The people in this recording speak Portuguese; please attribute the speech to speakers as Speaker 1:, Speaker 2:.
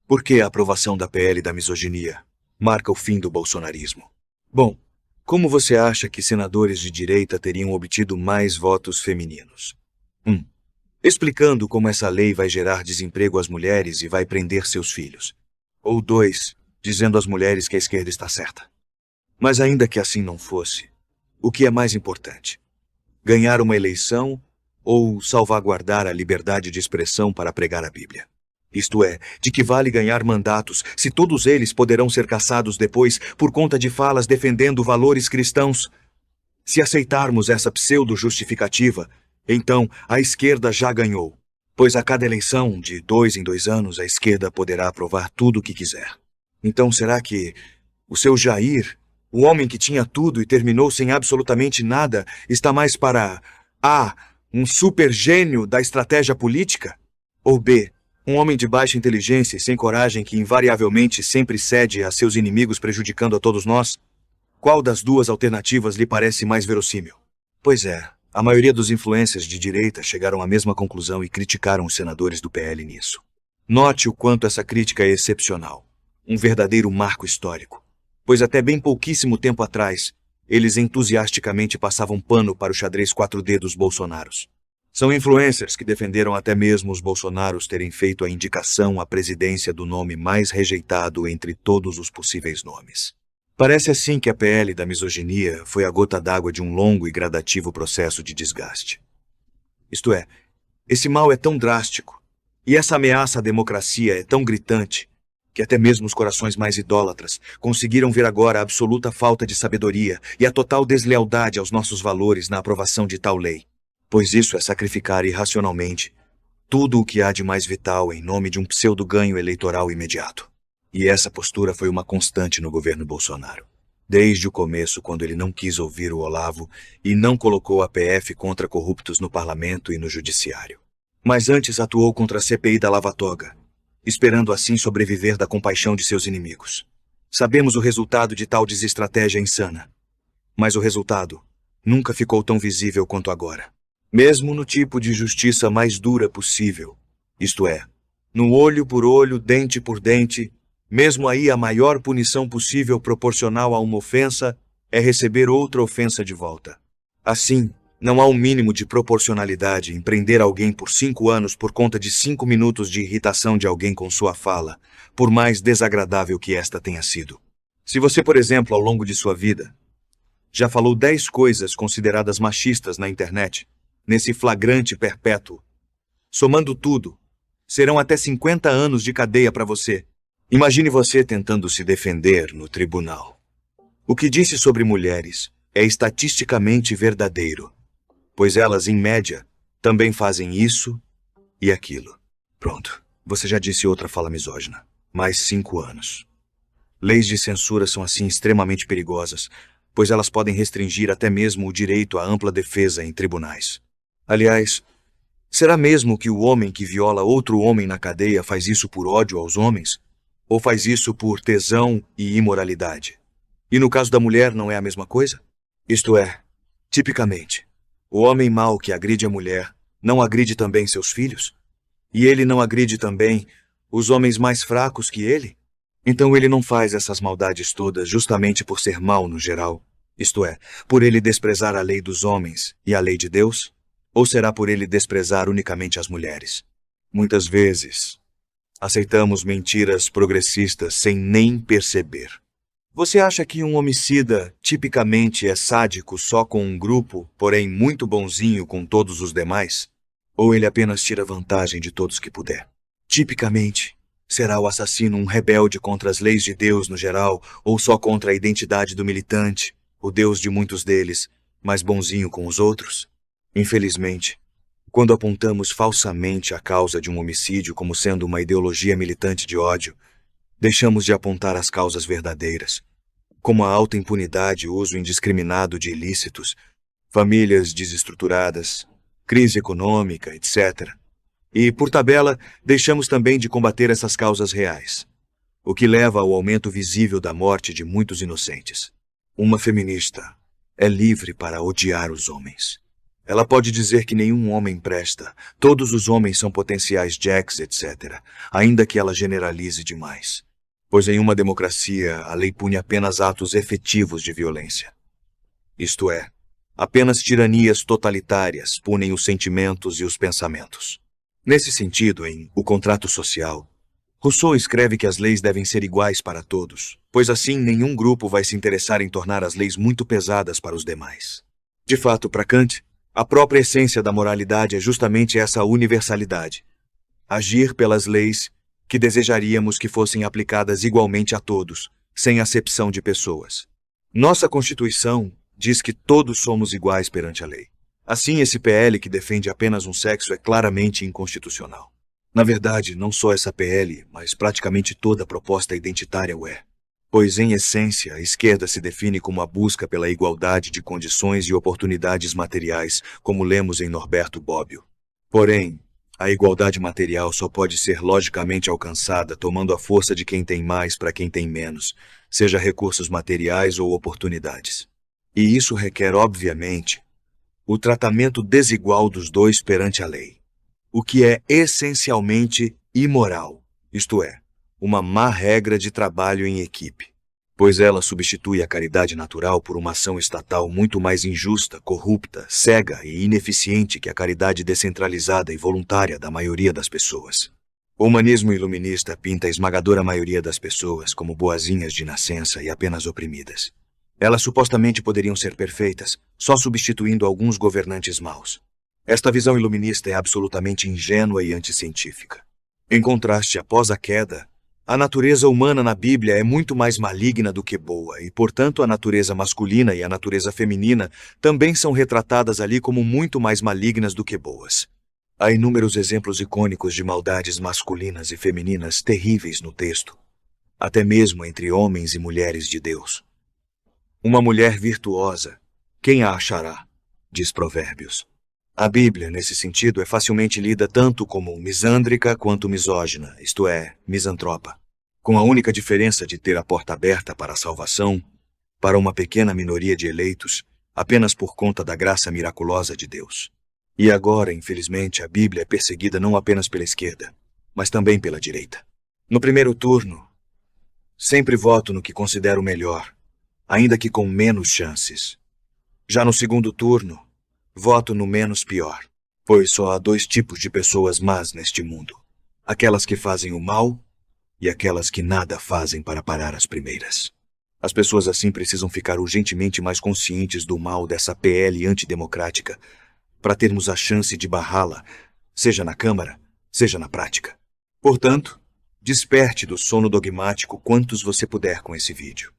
Speaker 1: Por que a aprovação da PL da misoginia marca o fim do bolsonarismo? Bom, como você acha que senadores de direita teriam obtido mais votos femininos? 1. Explicando como essa lei vai gerar desemprego às mulheres e vai prender seus filhos. Ou 2. Dizendo às mulheres que a esquerda está certa. Mas ainda que assim não fosse, o que é mais importante? Ganhar uma eleição ou salvaguardar a liberdade de expressão para pregar a Bíblia? Isto é, de que vale ganhar mandatos se todos eles poderão ser cassados depois por conta de falas defendendo valores cristãos? Se aceitarmos essa pseudo-justificativa, então a esquerda já ganhou, pois a cada eleição, de 2 em 2 anos, a esquerda poderá aprovar tudo o que quiser. Então será que o seu Jair, o homem que tinha tudo e terminou sem absolutamente nada, está mais para A, um super gênio da estratégia política? Ou B, um homem de baixa inteligência e sem coragem que invariavelmente sempre cede a seus inimigos prejudicando a todos nós? Qual das duas alternativas lhe parece mais verossímil? Pois é, a maioria dos influencers de direita chegaram à mesma conclusão e criticaram os senadores do PL nisso. Note o quanto essa crítica é excepcional, um verdadeiro marco histórico, pois até bem pouquíssimo tempo atrás, eles entusiasticamente passavam pano para o xadrez 4D dos Bolsonaros. São influencers que defenderam até mesmo os Bolsonaros terem feito a indicação à presidência do nome mais rejeitado entre todos os possíveis nomes. Parece assim que a PL da misoginia foi a gota d'água de um longo e gradativo processo de desgaste. Isto é, esse mal é tão drástico, e essa ameaça à democracia é tão gritante, que até mesmo os corações mais idólatras conseguiram ver agora a absoluta falta de sabedoria e a total deslealdade aos nossos valores na aprovação de tal lei. Pois isso é sacrificar irracionalmente tudo o que há de mais vital em nome de um pseudo-ganho eleitoral imediato. E essa postura foi uma constante no governo Bolsonaro. Desde o começo, quando ele não quis ouvir o Olavo e não colocou a PF contra corruptos no parlamento e no judiciário. Mas antes atuou contra a CPI da Lava Toga, esperando assim sobreviver da compaixão de seus inimigos. Sabemos o resultado de tal desestratégia insana. Mas o resultado nunca ficou tão visível quanto agora. Mesmo no tipo de justiça mais dura possível, isto é, no olho por olho, dente por dente, mesmo aí a maior punição possível proporcional a uma ofensa é receber outra ofensa de volta. Assim, não há um mínimo de proporcionalidade em prender alguém por 5 anos por conta de 5 minutos de irritação de alguém com sua fala, por mais desagradável que esta tenha sido. Se você, por exemplo, ao longo de sua vida, já falou 10 coisas consideradas machistas na internet, nesse flagrante perpétuo, somando tudo, serão até 50 anos de cadeia para você. Imagine você tentando se defender no tribunal. O que disse sobre mulheres é estatisticamente verdadeiro, pois elas, em média, também fazem isso e aquilo. Pronto, você já disse outra fala misógina. Mais 5 anos. Leis de censura são assim extremamente perigosas, pois elas podem restringir até mesmo o direito à ampla defesa em tribunais. Aliás, será mesmo que o homem que viola outro homem na cadeia faz isso por ódio aos homens? Ou faz isso por tesão e imoralidade? E no caso da mulher não é a mesma coisa? Isto é, tipicamente, o homem mau que agride a mulher não agride também seus filhos? E ele não agride também os homens mais fracos que ele? Então ele não faz essas maldades todas justamente por ser mau no geral? Isto é, por ele desprezar a lei dos homens e a lei de Deus? Ou será por ele desprezar unicamente as mulheres? Muitas vezes, aceitamos mentiras progressistas sem nem perceber. Você acha que um homicida tipicamente é sádico só com um grupo, porém muito bonzinho com todos os demais? Ou ele apenas tira vantagem de todos que puder? Tipicamente, será o assassino um rebelde contra as leis de Deus no geral, ou só contra a identidade do militante, o Deus de muitos deles, mas bonzinho com os outros? Infelizmente, quando apontamos falsamente a causa de um homicídio como sendo uma ideologia militante de ódio, deixamos de apontar as causas verdadeiras, como a alta impunidade e uso indiscriminado de ilícitos, famílias desestruturadas, crise econômica, etc. E, por tabela, deixamos também de combater essas causas reais, o que leva ao aumento visível da morte de muitos inocentes. Uma feminista é livre para odiar os homens. Ela pode dizer que nenhum homem presta, todos os homens são potenciais jacks, etc., ainda que ela generalize demais. Pois em uma democracia, a lei pune apenas atos efetivos de violência. Isto é, apenas tiranias totalitárias punem os sentimentos e os pensamentos. Nesse sentido, em O Contrato Social, Rousseau escreve que as leis devem ser iguais para todos, pois assim nenhum grupo vai se interessar em tornar as leis muito pesadas para os demais. De fato, para Kant, a própria essência da moralidade é justamente essa universalidade. Agir pelas leis que desejaríamos que fossem aplicadas igualmente a todos, sem acepção de pessoas. Nossa Constituição diz que todos somos iguais perante a lei. Assim, esse PL que defende apenas um sexo é claramente inconstitucional. Na verdade, não só essa PL, mas praticamente toda a proposta identitária o é. Pois, em essência, a esquerda se define como a busca pela igualdade de condições e oportunidades materiais, como lemos em Norberto Bobbio. Porém, a igualdade material só pode ser logicamente alcançada tomando a força de quem tem mais para quem tem menos, seja recursos materiais ou oportunidades. E isso requer, obviamente, o tratamento desigual dos dois perante a lei, o que é essencialmente imoral, isto é, uma má regra de trabalho em equipe, pois ela substitui a caridade natural por uma ação estatal muito mais injusta, corrupta, cega e ineficiente que a caridade descentralizada e voluntária da maioria das pessoas. O humanismo iluminista pinta a esmagadora maioria das pessoas como boazinhas de nascença e apenas oprimidas. Elas supostamente poderiam ser perfeitas, só substituindo alguns governantes maus. Esta visão iluminista é absolutamente ingênua e anticientífica. Em contraste, após a queda, a natureza humana na Bíblia é muito mais maligna do que boa, e, portanto, a natureza masculina e a natureza feminina também são retratadas ali como muito mais malignas do que boas. Há inúmeros exemplos icônicos de maldades masculinas e femininas terríveis no texto, até mesmo entre homens e mulheres de Deus. Uma mulher virtuosa, quem a achará? Diz Provérbios. A Bíblia, nesse sentido, é facilmente lida tanto como misândrica quanto misógina, isto é, misantropa, com a única diferença de ter a porta aberta para a salvação, para uma pequena minoria de eleitos, apenas por conta da graça miraculosa de Deus. E agora, infelizmente, a Bíblia é perseguida não apenas pela esquerda, mas também pela direita. No primeiro turno, sempre voto no que considero melhor, ainda que com menos chances. Já no segundo turno, voto no menos pior, pois só há dois tipos de pessoas más neste mundo: aquelas que fazem o mal e aquelas que nada fazem para parar as primeiras. As pessoas assim precisam ficar urgentemente mais conscientes do mal dessa PL antidemocrática para termos a chance de barrá-la, seja na Câmara, seja na prática. Portanto, desperte do sono dogmático quantos você puder com esse vídeo.